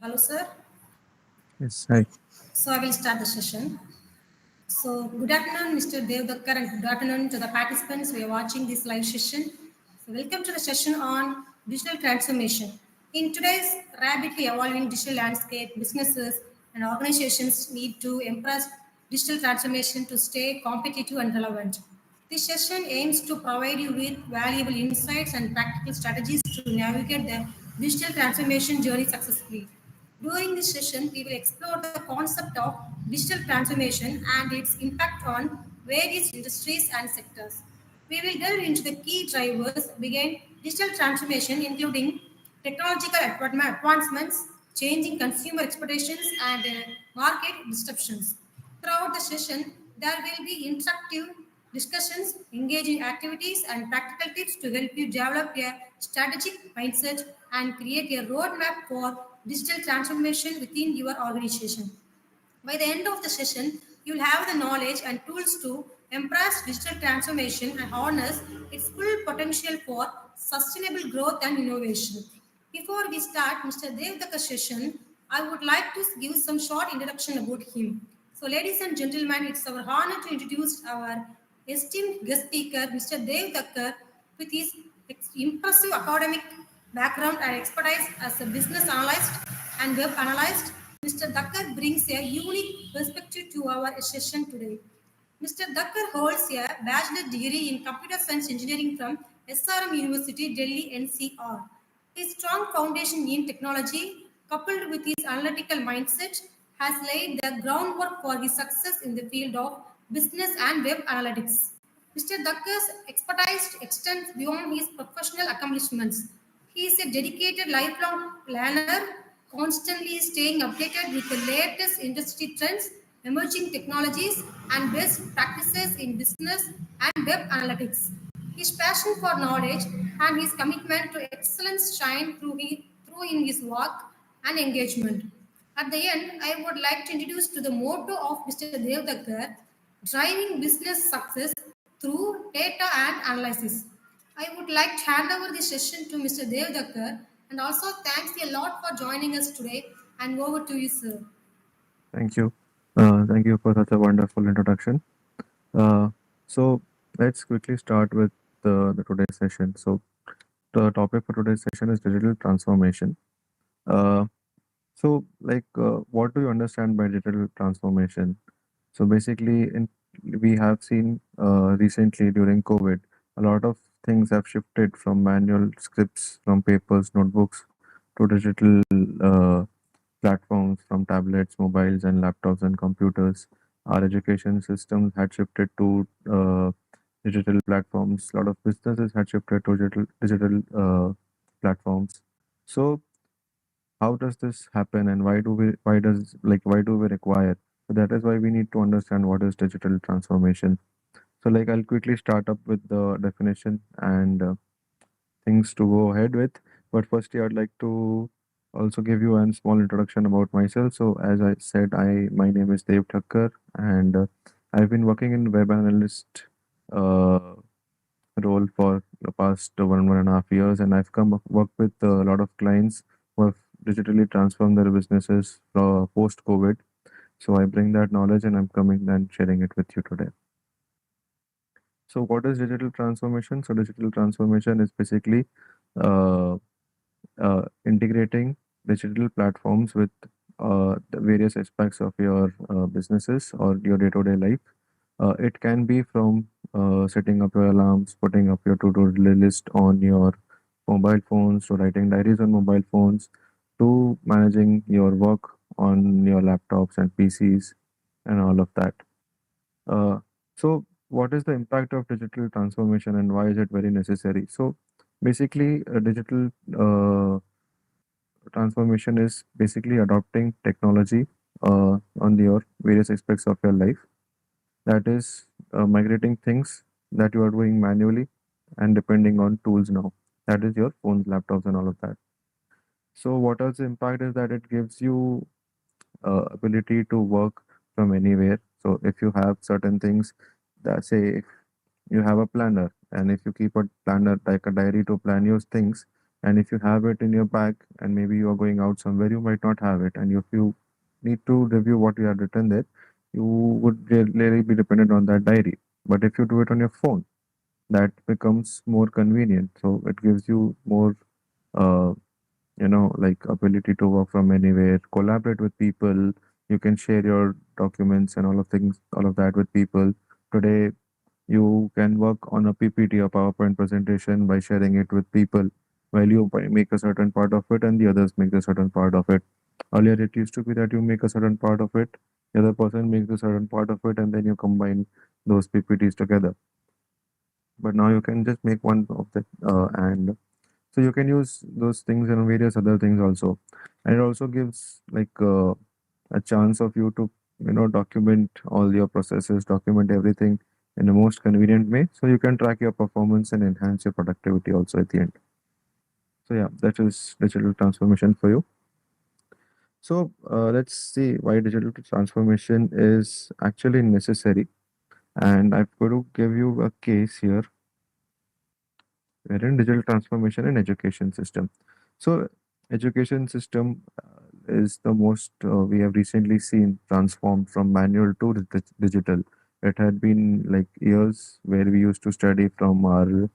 Hello, sir. Yes, hi. So I will start the session. So good afternoon, Mr. Dev Thakkar, and good afternoon to the participants who are watching this live session. So welcome to the session on digital transformation. In today's rapidly evolving digital landscape, businesses and organizations need to embrace digital transformation to stay competitive and relevant. This session aims to provide you with valuable insights and practical strategies to navigate the digital transformation journey successfully. During this session, we will explore the concept of digital transformation and its impact on various industries and sectors. We will delve into the key drivers behind digital transformation, including technological advancements, changing consumer expectations, and market disruptions. Throughout the session, there will be interactive discussions, engaging activities, and practical tips to help you develop a strategic mindset and create a roadmap for digital transformation within your organization. By the end of the session, you'll have the knowledge and tools to embrace digital transformation and harness its full potential for sustainable growth and innovation. Before we start Mr. Devdaka's session, I would like to give some short introduction about him. So, ladies and gentlemen, it's our honor to introduce our esteemed guest speaker, Mr. Dev Thakkar, with his impressive academic background and expertise as a business analyst and web analyst. Mr. Thakkar brings a unique perspective to our session today. Mr. Thakkar holds a bachelor degree in computer science engineering from SRM University, Delhi NCR. His strong foundation in technology, coupled with his analytical mindset, has laid the groundwork for his success in the field of business and web analytics. Mr. Thakkar's expertise extends beyond his professional accomplishments. He is a dedicated lifelong learner, constantly staying updated with the latest industry trends, emerging technologies, and best practices in business and web analytics. His passion for knowledge and his commitment to excellence shine through in his work and engagement. At the end, I would like to introduce to the motto of Mr. Devdakkar, driving business success through data and analysis. I would like to hand over the session to Mr. Devdakkar and also thanks a lot for joining us today and over to you, sir. Thank you. Thank you for such a wonderful introduction. Uh, so let's quickly start with the today's session. So the topic for today's session is digital transformation. Uh, what do you understand by digital transformation? So basically, we have seen recently during COVID, a lot of things have shifted from manual scripts, from papers, notebooks, to digital platforms, from tablets, mobiles, and laptops and computers. Our education systems had shifted to digital platforms. A lot of businesses had shifted to digital platforms. So how does this happen, and why do we require? So that is why we need to understand what is digital transformation. So I'll quickly start up with the definition and things to go ahead with. But firstly, I'd like to also give you a small introduction about myself. So as I said, I my name is Dev Thakkar, and I've been working in web analyst uh, role for the past 1.5 years, and I've come worked with a lot of clients who have digitally transformed their businesses post COVID. So I bring that knowledge, and I'm coming and sharing it with you today. So what is digital transformation? So digital transformation is basically uh, integrating digital platforms with the various aspects of your businesses or your day-to-day life. It can be from setting up your alarms, putting up your to-do list on your mobile phones, to writing diaries on mobile phones, to managing your work on your laptops and PCs and all of that. Uh, what is the impact of digital transformation, and why is it very necessary? So, basically, digital transformation is basically adopting technology on your various aspects of your life. That is migrating things that you are doing manually and depending on tools now. That is your phones, laptops, and all of that. So, what else impact is that it gives you ability to work from anywhere. So, if you have certain things that say if you have a planner, and if you keep a planner like a diary to plan your things, And if you have it in your bag and maybe you are going out somewhere, you might not have it. And if you need to review what you have written there, you would really be dependent on that diary. But if you do it on your phone, that becomes more convenient. So it gives you more, uh, like ability to work from anywhere, collaborate with people. You can share your documents and all of that with people. Today, you can work on a PPT or PowerPoint presentation by sharing it with people, while you make a certain part of it and the others make a certain part of it. Earlier, it used to be that you make a certain part of it, the other person makes a certain part of it, and then you combine those PPTs together. But now you can just make one of the and so you can use those things and various other things also. And it also gives like a chance of you to document all your processes, document everything in the most convenient way, so you can track your performance and enhance your productivity also at the end. So yeah, that is digital transformation for you. So let's see why digital transformation is actually necessary. And I've got to give you a case here wherein digital transformation in education system. So education system is the most we have recently seen transformed from manual to digital. It had been like years where we used to study from our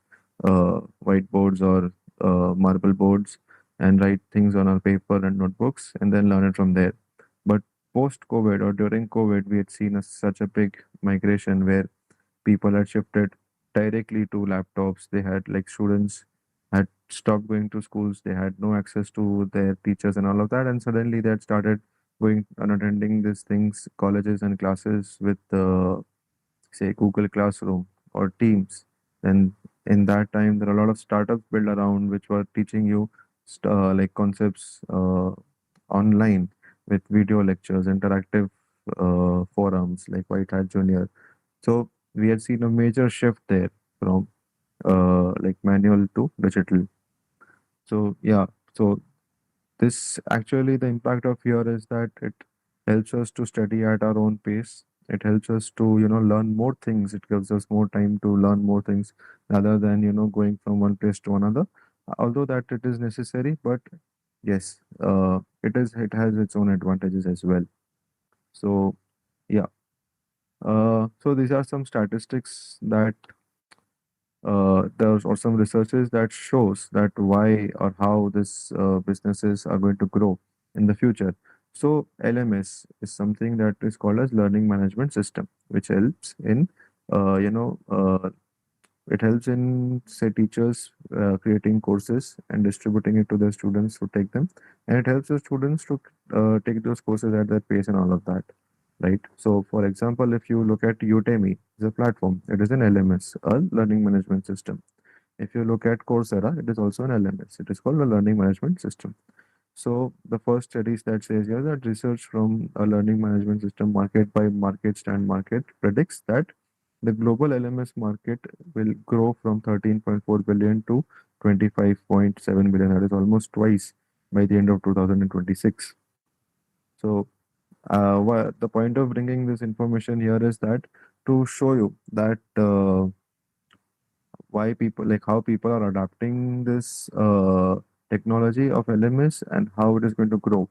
whiteboards or marble boards and write things on our paper and notebooks and then learn it from there. But post COVID or during COVID, we had seen such a big migration where people had shifted directly to laptops. They had like students had stopped going to schools. They had no access to their teachers and all of that. And suddenly they had started going and attending these things, colleges and classes with say Google Classroom or Teams. Then in that time, there are a lot of startups built around which were teaching you like concepts online with video lectures, interactive forums like White Hat Junior. So we have seen a major shift there from like manual to digital. So yeah, so this actually the impact of here is that it helps us to study at our own pace. It helps us to learn more things. It gives us more time to learn more things rather than going from one place to another. Although that it is necessary, but yes, it has its own advantages as well. So yeah, so these are some statistics that there's or some researches that shows that why or how this businesses are going to grow in the future. So LMS is something that is called as learning management system, which helps in uh, you know uh, it helps in say teachers creating courses and distributing it to their students to take them, and it helps the students to take those courses at their pace and all of that, right? So, for example, if you look at Udemy, the platform, it is an LMS, a learning management system. If you look at Coursera, it is also an LMS. It is called a learning management system. So the first studies that says here that research from a learning management system market by market stand market predicts that the global LMS market will grow from 13.4 billion to 25.7 billion. That is almost twice by the end of 2026. So the point of bringing this information here is that to show you that why people like how people are adapting this technology of LMS and how it is going to grow.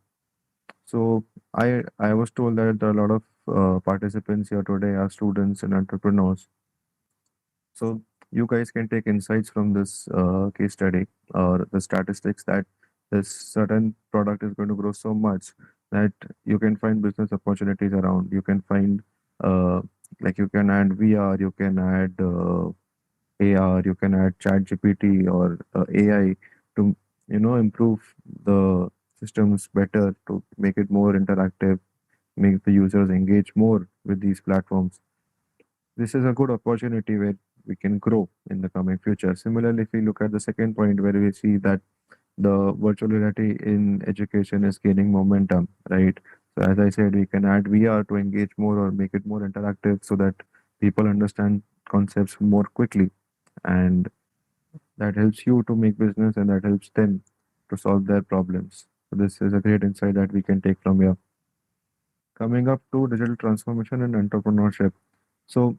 So I was told that there are a lot of participants here today are students and entrepreneurs. So you guys can take insights from this case study or the statistics that this certain product is going to grow so much that you can find business opportunities around. You can find uh, like you can add VR, you can add AR, you can add Chat GPT or AI to improve the systems better to make it more interactive, make the users engage more with these platforms. This is a good opportunity where we can grow in the coming future. Similarly, if we look at the second point where we see that the virtual reality in education is gaining momentum, right? So as I said, we can add VR to engage more or make it more interactive so that people understand concepts more quickly, and that helps you to make business and that helps them to solve their problems. So this is a great insight that we can take from here. Coming up to digital transformation and entrepreneurship. So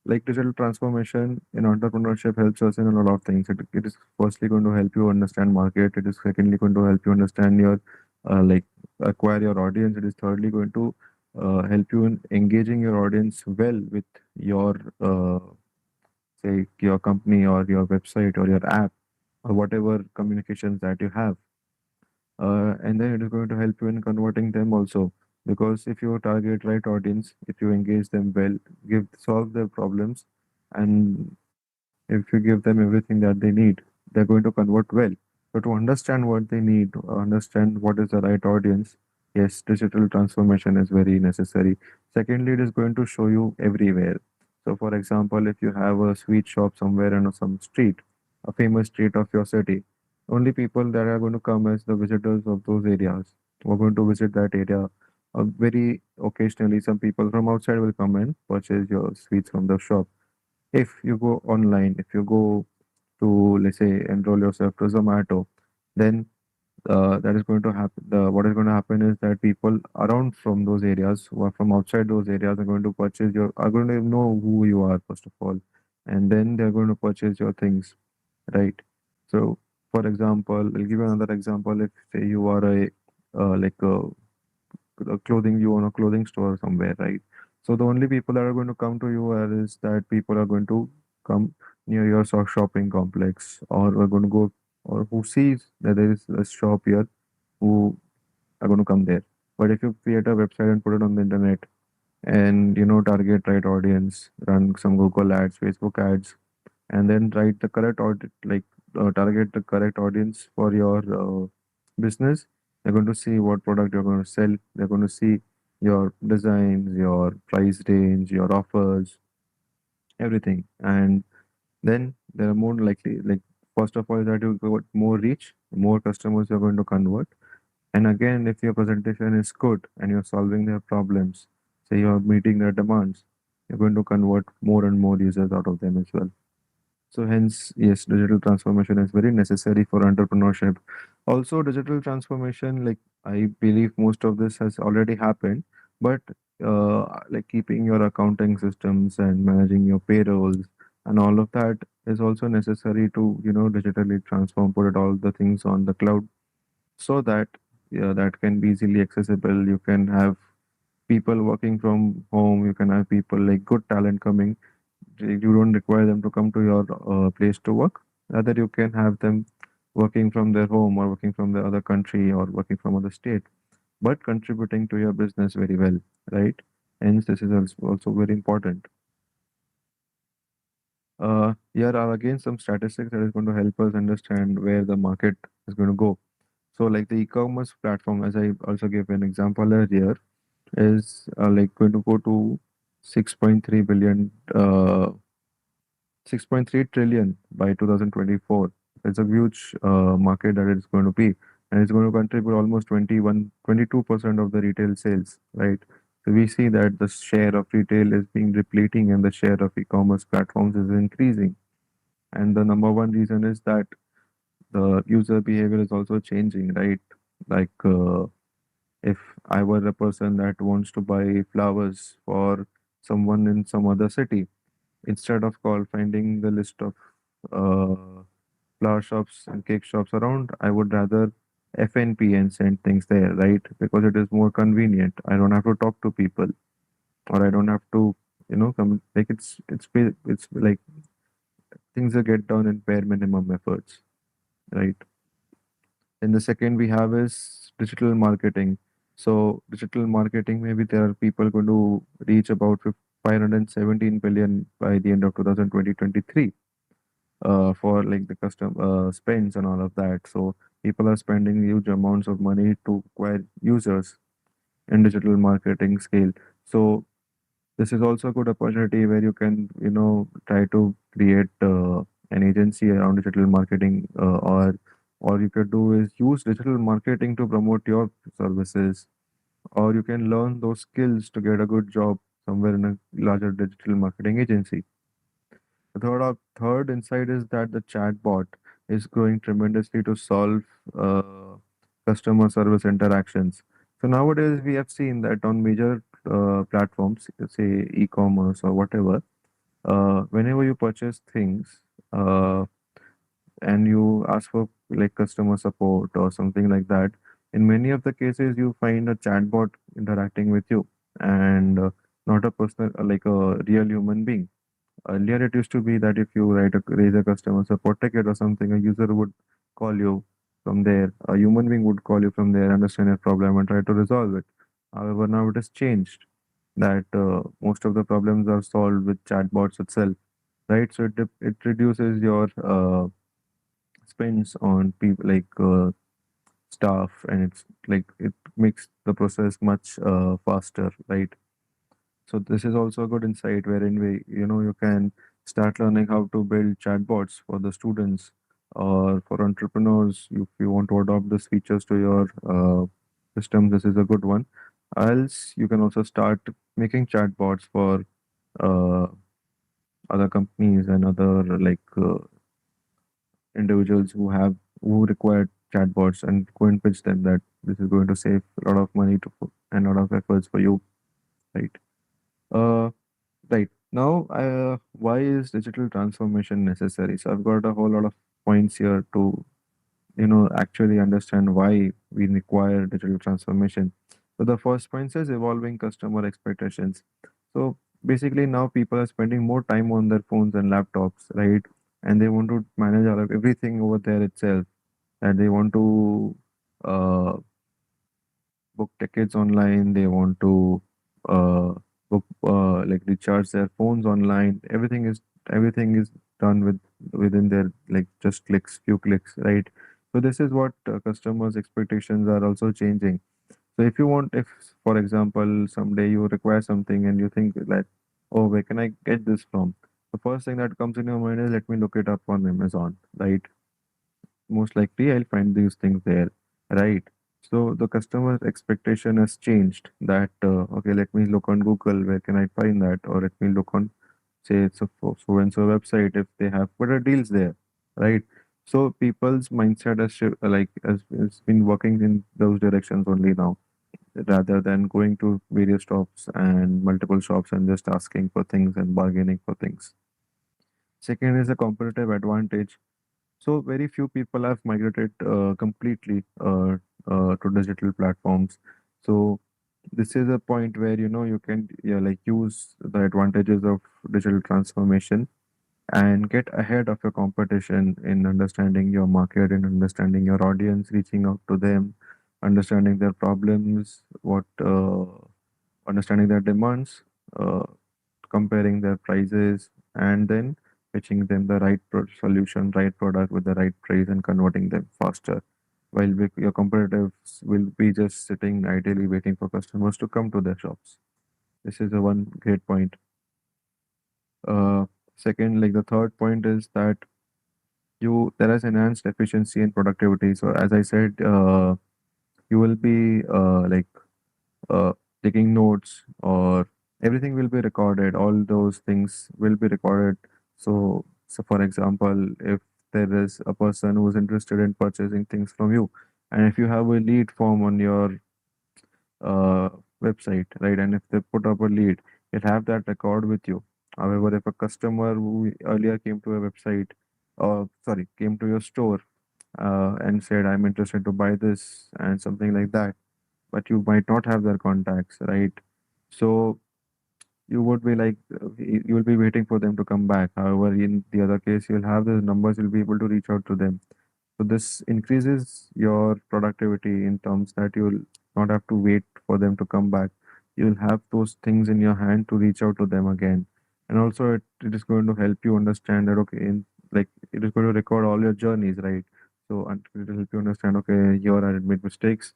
Like digital transformation in entrepreneurship helps us in a lot of things. It is firstly going to help you understand market. It is secondly going to help you understand your like acquire your audience. It is thirdly going to help you in engaging your audience well with your say your company or your website or your app or whatever communications that you have. And then it is going to help you in converting them also, because if you target right audience, if you engage them well, give solve their problems, and if you give them everything that they need, they're going to convert well. So to understand what they need, to understand what is the right audience, yes, digital transformation is very necessary. Secondly, it is going to show you everywhere. So for example, if you have a sweet shop somewhere on some street, a famous street of your city, only people that are going to come as the visitors of those areas who are going to visit that area. Very occasionally, some people from outside will come and purchase your sweets from the shop. If you go online, if you go to, let's say, enroll yourself to Zomato, then that is going to happen. What is going to happen is that people around from those areas, who are from outside those areas, are going to purchase your, are going to know who you are first of all, and then they're going to purchase your things, right? So, for example, I'll give you another example. If say you are a like a clothing, you own a clothing store somewhere, right? So the only people that are going to come to you are is that people are going to come near your shopping complex, or are going to go, or who sees that there is a shop here, who are going to come there. But if you create a website and put it on the internet, and target right audience, run some Google ads, Facebook ads, and then write the correct target the correct audience for your business. They're going to see what product you're going to sell. They're going to see your designs, your price range, your offers, everything. And then there are more likely, like, first of all, that you got more reach, more customers you're going to convert. And again, if your presentation is good and you're solving their problems, say you're meeting their demands, you're going to convert more and more users out of them as well. So hence, yes, digital transformation is very necessary for entrepreneurship. Also, digital transformation, like, I believe most of this has already happened, but like keeping your accounting systems and managing your payrolls and all of that is also necessary to, digitally transform, put it all the things on the cloud, so that, yeah, that can be easily accessible. You can have people working from home. You can have people like good talent coming. You don't require them to come to your place to work. Rather, you can have them working from their home, or working from the other country, or working from other state, but contributing to your business very well, right? Hence, this is also very important. Here are again some statistics that is going to help us understand where the market is going to go. So, like the e-commerce platform, as I also gave an example earlier, is like going to go to 6.3 billion 6.3 trillion by 2024. It's a huge market that it's going to be, and it's going to contribute almost 22% of the retail sales, right? So we see that the share of retail is being depleting and the share of e-commerce platforms is increasing. And the number one reason is that the user behavior is also changing, right? Like, if I were a person that wants to buy flowers for someone in some other city, instead of finding the list of uh, flower shops and cake shops around, I would rather FNP and send things there, right? Because it is more convenient. I don't have to talk to people, or I don't have to, come, like, it's like things that get done in bare minimum efforts, right? And the second we have is digital marketing. So digital marketing, maybe there are people going to reach about 517 billion by the end of 2023, for like the custom spends and all of that. So people are spending huge amounts of money to acquire users in digital marketing scale. So this is also a good opportunity where you can, try to create an agency around digital marketing, or you could do is use digital marketing to promote your services, or you can learn those skills to get a good job somewhere in a larger digital marketing agency. The third insight is that the chatbot is growing tremendously to solve customer service interactions. So nowadays we have seen that on major platforms, say e-commerce or whatever, Whenever you purchase things, and you ask for like customer support or something like that, in many of the cases you find a chatbot interacting with you, and not a personal like a real human being. Earlier it used to be that if you raise a customer support ticket or something, a user would call you from there, a human being would call you from there, understand your problem and try to resolve it. However, now it has changed that most of the problems are solved with chatbots itself, right? So it reduces your spends on people like staff, and it's like it makes the process much faster, right? So this is also a good insight wherein you can start learning how to build chatbots for the students or for entrepreneurs. If you want to adopt these features to your system, this is a good one. Else you can also start making chatbots for uh, other companies and other individuals who require chatbots, and go and pitch them that this is going to save a lot of money and a lot of efforts for you, right? Uh, right now, why is digital transformation necessary? So I've got a whole lot of points here to actually understand why we require digital transformation. So the first point says evolving customer expectations. So basically now people are spending more time on their phones and laptops, right? And they want to manage all of everything over there itself, and they want to uh, book tickets online. They want to uh, book like recharge their phones online. Everything is done within their like just few clicks, right? So this is what customers' expectations are also changing. So if for example someday you require something and you think like, oh, where can I get this from? The first thing that comes in your mind is, let me look it up on Amazon, right? Most likely I'll find these things there, right? So the customer's expectation has changed that, okay, let me look on Google, where can I find that? Or let me look on, say, it's a so and so website if they have better deals there, right? So people's mindset has been working in those directions only now, rather than going to various shops and multiple shops and just asking for things and bargaining for things. Second is a competitive advantage. So very few people have migrated completely to digital platforms. So this is a point where you can, yeah, like use the advantages of digital transformation and get ahead of your competition in understanding your market, in understanding your audience, reaching out to them, understanding their problems, understanding their demands, uh, comparing their prices, and then pitching them the right solution, right product with the right price, and converting them faster. While your competitors will be just sitting idly waiting for customers to come to their shops. This is a one great point. Uh, Second, like the third point is that you there is enhanced efficiency and productivity. So as I said, you will be uh, taking notes, or everything will be recorded. All those things will be recorded. So for example, if there is a person who is interested in purchasing things from you, and if you have a lead form on your uh, website, right, and if they put up a lead, you'll have that record with you. However, if a customer who earlier came to a website, or sorry, came to your store and said, I'm interested to buy this and something like that, but you might not have their contacts, right? So you would be like, you will be waiting for them to come back. However, in the other case, you'll have those numbers, you'll be able to reach out to them. So this increases your productivity in terms that you'll not have to wait for them to come back. You'll have those things in your hand to reach out to them again. And also it is going to help you understand that, okay, like it is going to record all your journeys, right? So it will help you understand, okay, here I made mistakes.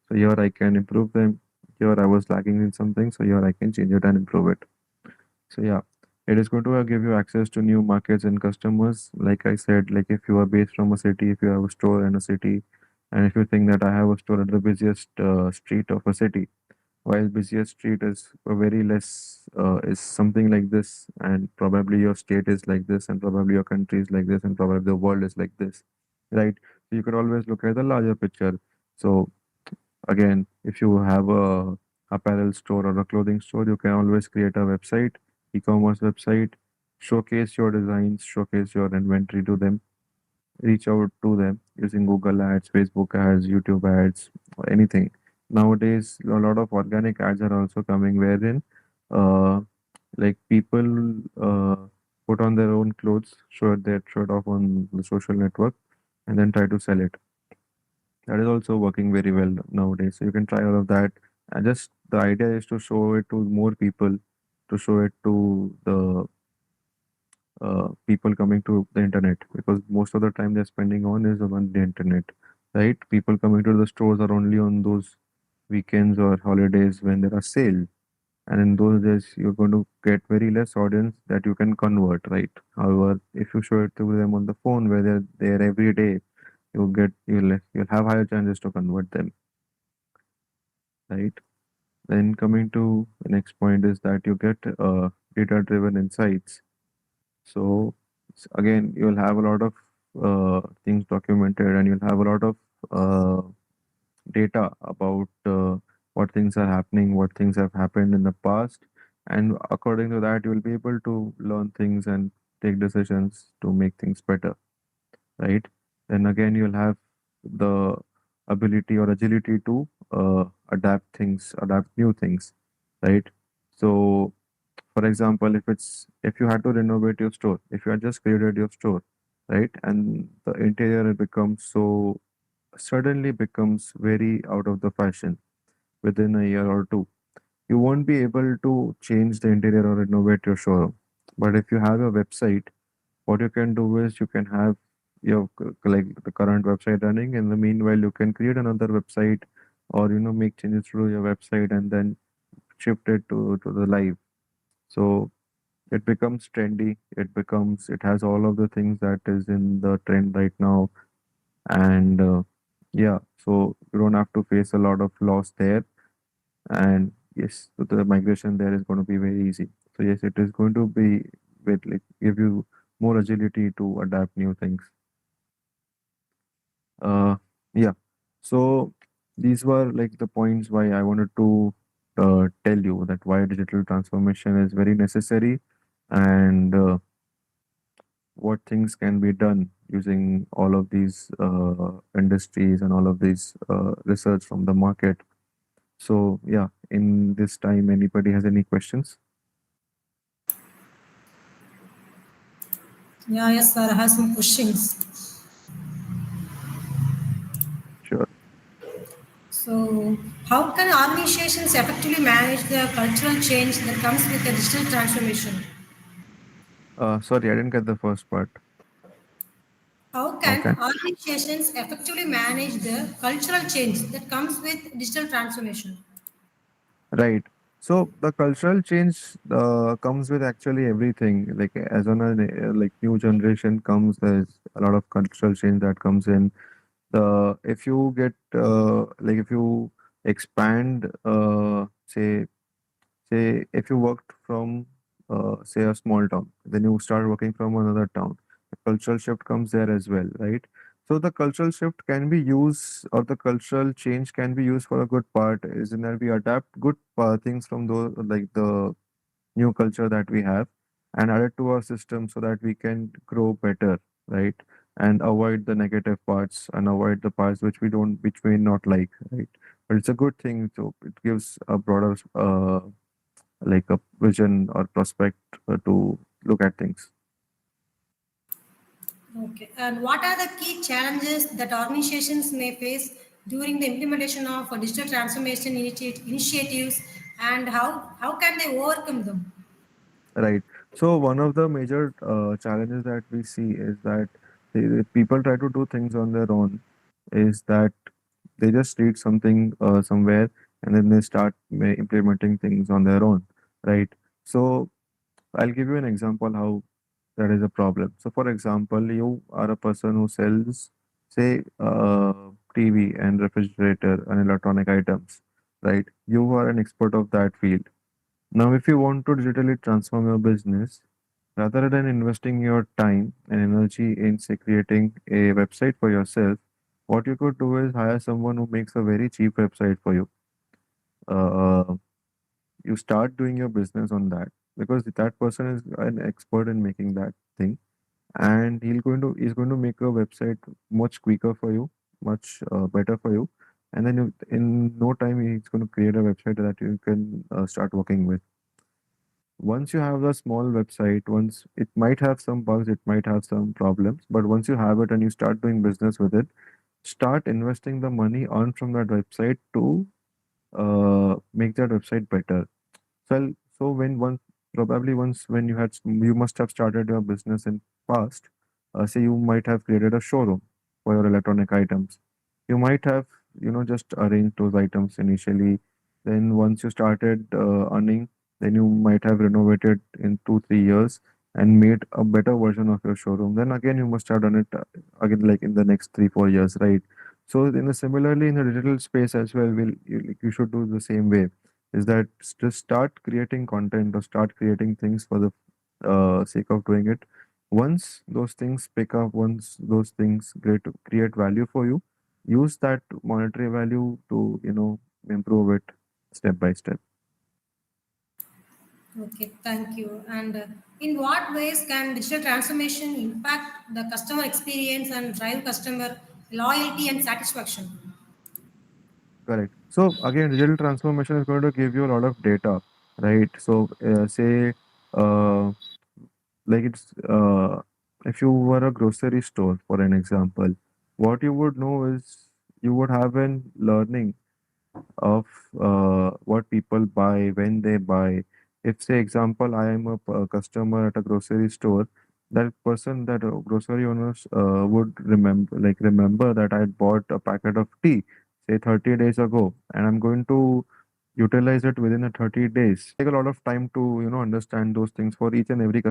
So here I can improve them. Here I was lacking in something. So here I can change it and improve it. So yeah, it is going to give you access to new markets and customers. Like I said, like if you are based from a city, if you have a store in a city, and if you think that I have a store at the busiest street of a city, while busiest street is a very less is something like this, and probably your state is like this, and probably your country is like this, and probably the world is like this, right? So you could always look at the larger picture. So again, if you have a apparel store or a clothing store, you can always create a website, e-commerce website, showcase your designs, showcase your inventory to them, reach out to them using Google Ads, Facebook ads, YouTube ads, or anything. Nowadays, a lot of organic ads are also coming wherein uh, like people put on their own clothes, show their shirt off on the social network, and then try to sell it. That is also working very well nowadays. So you can try all of that. And just the idea is to show it to more people, to show it to the people coming to the internet, because most of the time they're spending on is on the internet, right? People coming to the stores are only on those weekends or holidays when there are sales. And in those days, you're going to get very less audience that you can convert, right? However, if you show it to them on the phone where they're there every day, you'll have higher chances to convert them, right? Then coming to the next point is that you get data-driven insights. So again, you'll have a lot of things documented, and you'll have a lot of uh, data about what things are happening, what things have happened in the past, and according to that, you'll be able to learn things and take decisions to make things better, right? Then again, you'll have the ability or agility to adapt things, adapt new things, right? So for example, if you had to renovate your store, if you had just created your store, right, and the interior becomes so suddenly becomes very out of the fashion within a year or two, you won't be able to change the interior or renovate your showroom. But if you have a website, what you can do is you can have your like the current website running. In the meanwhile, you can create another website, or make changes to your website and then shift it to the live. So it becomes trendy, it has all of the things that is in the trend right now. And yeah, so you don't have to face a lot of loss there. And yes, so the migration there is going to be very easy. So yes, it is going to be with like give you more agility to adapt new things. Yeah, so these were like the points why I wanted to tell you that why digital transformation is very necessary, and what things can be done using all of these industries and all of these research from the market. So yeah, in this time, anybody has any questions? Yeah, yes, sir. I have some questions. Sure. So, how can organizations effectively manage the cultural change that comes with the digital transformation? Sorry, I didn't get the first part. How Okay. can organizations effectively manage the cultural change that comes with digital transformation? Right. So the cultural change comes with actually everything. Like as on a like new generation comes, there's a lot of cultural change that comes in. The if you get like if you expand, say if you worked from say a small town, then you start working from another town, the cultural shift comes there as well, right? So the cultural shift can be used, or the cultural change can be used for a good part, is in that we adapt good things from those, like the new culture that we have, and add it to our system so that we can grow better, right? And avoid the negative parts and avoid the parts which we not like, right? But it's a good thing, so it gives a broader like a vision or prospect to look at things. Okay. And what are the key challenges that organizations may face during the implementation of digital transformation initiatives, and how can they overcome them? Right. So one of the major challenges that we see is that people try to do things on their own. Is that they just read something somewhere, and then they start implementing things on their own, right? So I'll give you an example how that is a problem. So for example, you are a person who sells, say, TV and refrigerator and electronic items, right? You are an expert of that field. Now, if you want to digitally transform your business, rather than investing your time and energy in, say, creating a website for yourself, what you could do is hire someone who makes a very cheap website for you. You start doing your business on that. because that person is an expert in making that thing, and he's going to make a website much quicker for you, much better for you, and then in no time he's going to create a website that you can start working with. Once you have a small website, once it might have some bugs, it might have some problems, but once you have it and you start doing business with it, start investing the money earned from that website to make that website better. So when once probably once when you must have started your business in past, say you might have created a showroom for your electronic items. You might have just arranged those items initially. Then once you started earning, then you might have renovated in 2 3 years and made a better version of your showroom. Then again you must have done it again like in the next 3 4 years, right? So similarly in the digital space as well, you should do the same way, is that just start creating content or start creating things for the sake of doing it. Once those things pick up, once those things create value for you, use that monetary value to improve it step by step. Okay, thank you. And in what ways can digital transformation impact the customer experience and drive customer loyalty and satisfaction? Correct. So again, digital transformation is going to give you a lot of data, right? So say uh, like it's if you were a grocery store, for an example, what you would know is you would have an learning of what people buy, when they buy. If, say, example, I am a customer at a grocery store, that person, that grocery owners would remember that I bought a packet of tea, say 30 days ago, and I'm going to utilize it within the 30 days. Take a lot of time to understand those things for each and every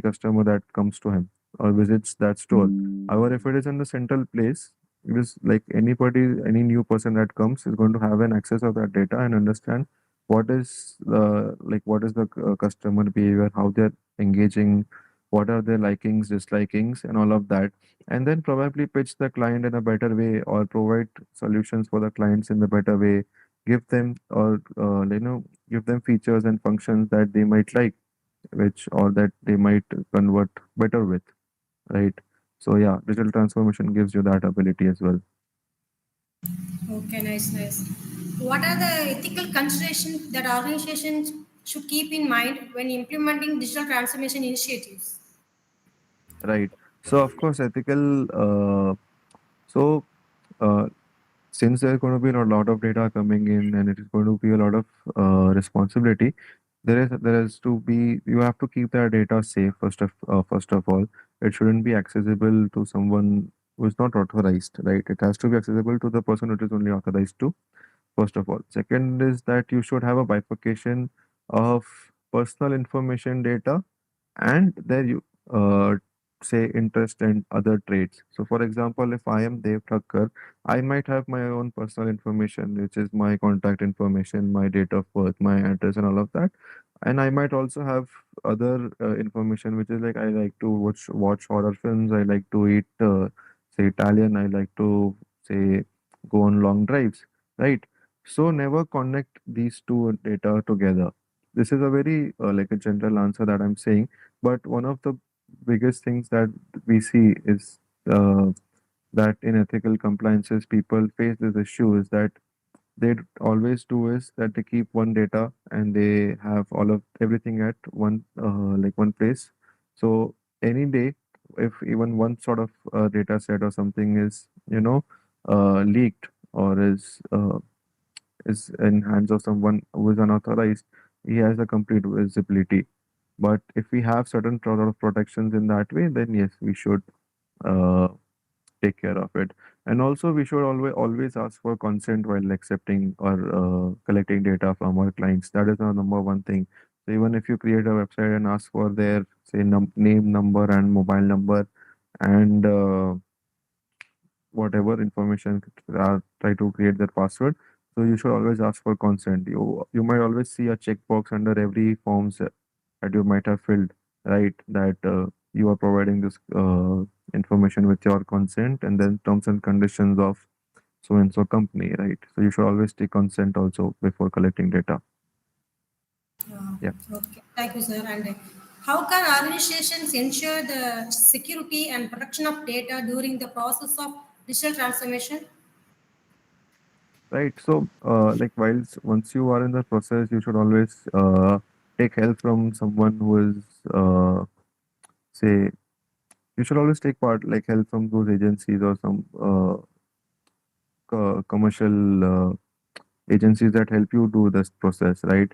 customer that comes to him or visits that store. However, if it is in the central place, because like any new person that comes is going to have an access of that data and understand what is the customer behavior, how they're engaging, what are their likings, dislikings, and all of that, and then probably pitch the client in a better way or provide solutions for the clients in the better way, give them or give them features and functions that they might like, which or that they might convert better with, right? So yeah, digital transformation gives you that ability as well. Okay, nice, nice. What are the ethical considerations that organizations should keep in mind when implementing digital transformation initiatives? Right. So of course, ethical. So uh, since there's going to be a lot of data coming in, and it is going to be a lot of responsibility, there is to be you have to keep that data safe first of all. It shouldn't be accessible to someone who is not authorized, right? It has to be accessible to the person it is only authorized to. First of all, second is that you should have a bifurcation of personal information data and there you say interest and other traits. So for example, if I am Dev Thakkar, I might have my own personal information, which is my contact information, my date of birth, my address, and all of that. And I might also have other information, which is like I like to watch horror films, I like to eat say Italian, I like to say go on long drives, right? So never connect these two data together. This is a very like a general answer that I'm saying, but one of the biggest things that we see is uh, that in ethical compliances, people face this issue is that they always do is that they keep one data and they have all of everything at one place. So any day, if even one sort of data set or something is leaked or is in hands of someone who is unauthorized, he has a complete visibility. But if we have certain sort of protections in that way, then yes, we should uh, take care of it. And also, we should always ask for consent while accepting or collecting data from our clients. That is the number one thing. So even if you create a website and ask for their say name, number, and mobile number, and whatever information try to create their password, so you should always ask for consent. You might always see a checkbox under every forms that you might have filled, right? That you are providing this information with your consent, and then terms and conditions of so and so company, right? So you should always take consent also before collecting data. Uh, Yeah. okay, thank you, sir. And how can organizations ensure the security and protection of data during the process of digital transformation? Right. So, like, once you are in the process, you should always take help from someone who is, say, you should always take part, like, help from those agencies or some commercial agencies that help you do this process, right?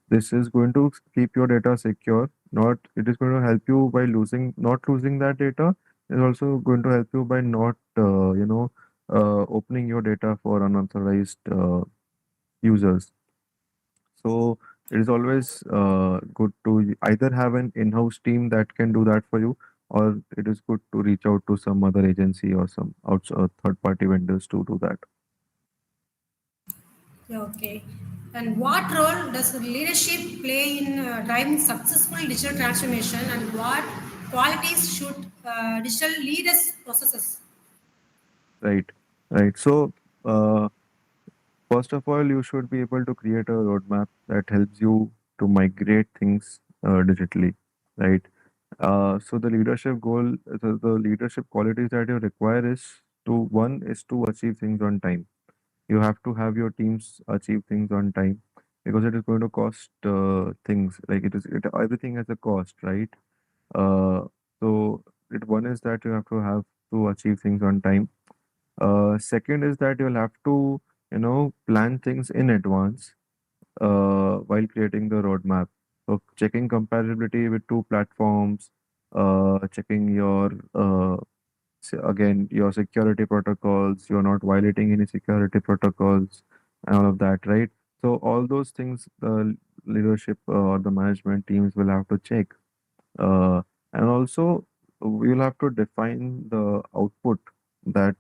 This is going to keep your data secure. Not, it is going to help you by not losing that data. It's also going to help you by not, opening your data for unauthorized users. So it is always good to either have an in-house team that can do that for you, or it is good to reach out to some other agency or some outside third-party vendors to do that. Yeah, okay. And what role does leadership play in driving successful digital transformation, and what qualities should digital leaders possess? Right. Right. So, uh, first of all, you should be able to create a roadmap that helps you to migrate things digitally, right? So the leadership qualities that you require is to achieve things on time. You have to have your teams achieve things on time because it is going to cost things like everything has a cost, right? Uh, so one is that you have to achieve things on time. Second is that you'll have to, plan things in advance while creating the roadmap. So checking compatibility with two platforms, checking again, your security protocols, you're not violating any security protocols and all of that, right? So all those things the leadership or the management teams will have to check. Uh, and also, we'll have to define the output that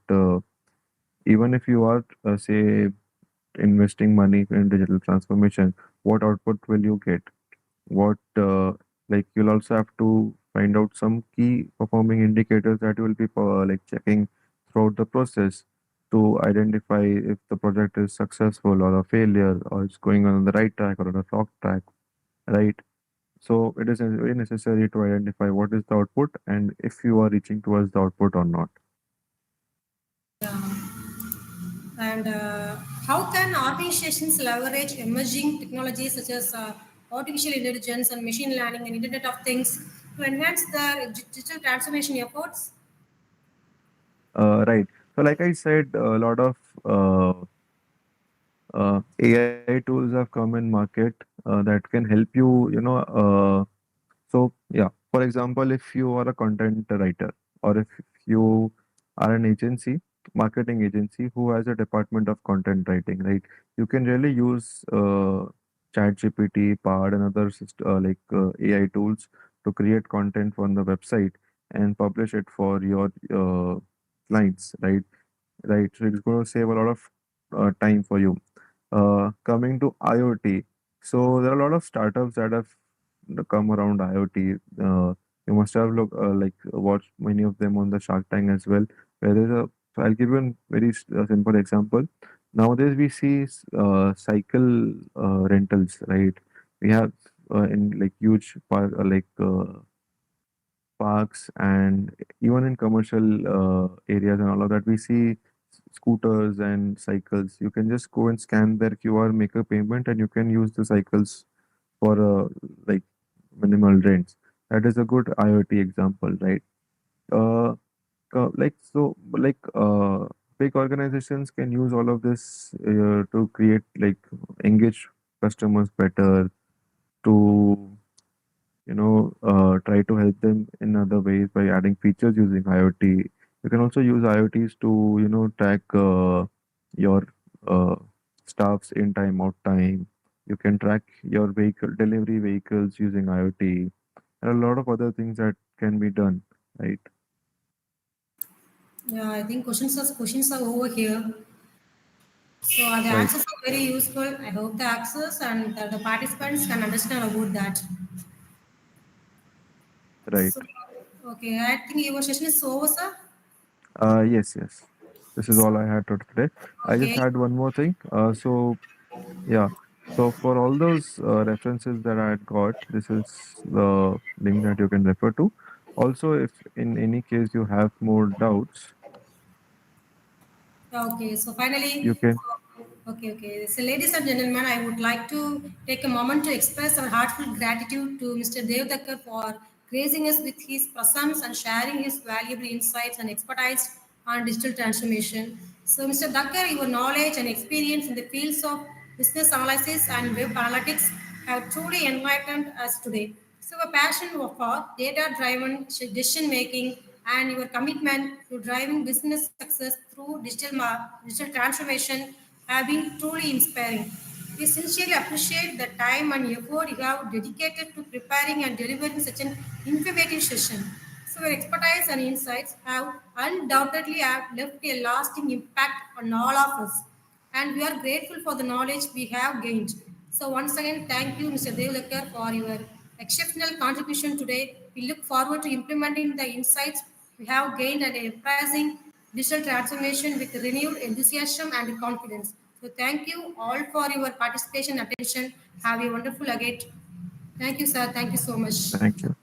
even if you are, say, investing money in digital transformation, what output will you get? What, you'll also have to find out some key performing indicators that you will be checking throughout the process to identify if the project is successful or a failure or it's going on the right track or on a wrong track, right? So it is very necessary to identify what is the output and if you are reaching towards the output or not. Yeah. And how can organizations leverage emerging technologies such as artificial intelligence and machine learning and Internet of Things to enhance their digital transformation efforts? Right. So, like I said, a lot of AI tools have come in market that can help you, so yeah, for example, if you are a content writer or if you are an agency, marketing agency who has a department of content writing, right? You can really use ChatGPT, Pard, and other AI tools to create content on the website and publish it for your clients, right? Right. So it's going to save a lot of time for you. Coming to IoT, so there are a lot of startups that have come around IoT. You must have watched many of them on the Shark Tank as well. Where there's a, so I'll give you a very simple example. Nowadays we see cycle rentals, right? We have in like huge parks and even in commercial areas and all of that, we see scooters and cycles. You can just go and scan their QR, make a payment, and you can use the cycles for like minimal rents. That is a good IoT example, right? Uh, big organizations can use all of this to create engage customers better, to try to help them in other ways by adding features using IoT. You can also use IoTs to, track your uh, staff's in time, out time. You can track your delivery vehicles using IoT, and a lot of other things that can be done, right? Yeah, I think questions are over here. So the Right, answers are very useful. I hope the access and the participants can understand about that. right. So, okay, I think your session is over, sir. Yes, yes. This is all I had for today. I just Okay. had one more thing. Yeah. So for all those references that I had got, this is the link that you can refer to. Also, if in any case you have more doubts, Okay, so finally, you can. okay. So, ladies and gentlemen, I would like to take a moment to express our heartfelt gratitude to Mr. Dev Thakkar for gracing us with his presence and sharing his valuable insights and expertise on digital transformation. So, Mr. Thakkar, your knowledge and experience in the fields of business analysis and web analytics have truly enlightened us today. So, your passion for data-driven decision making and your commitment to driving business success through digital transformation have been truly inspiring. We sincerely appreciate the time and effort you have dedicated to preparing and delivering such an informative session. So, your expertise and insights have undoubtedly have left a lasting impact on all of us, and we are grateful for the knowledge we have gained. So once again, thank you, Mr. Devlekar, for your exceptional contribution today. We look forward to implementing the insights we have gained and embracing digital transformation with renewed enthusiasm and confidence. So thank you all for your participation and attention. Have a wonderful agate. Thank you, sir. Thank you so much. Thank you.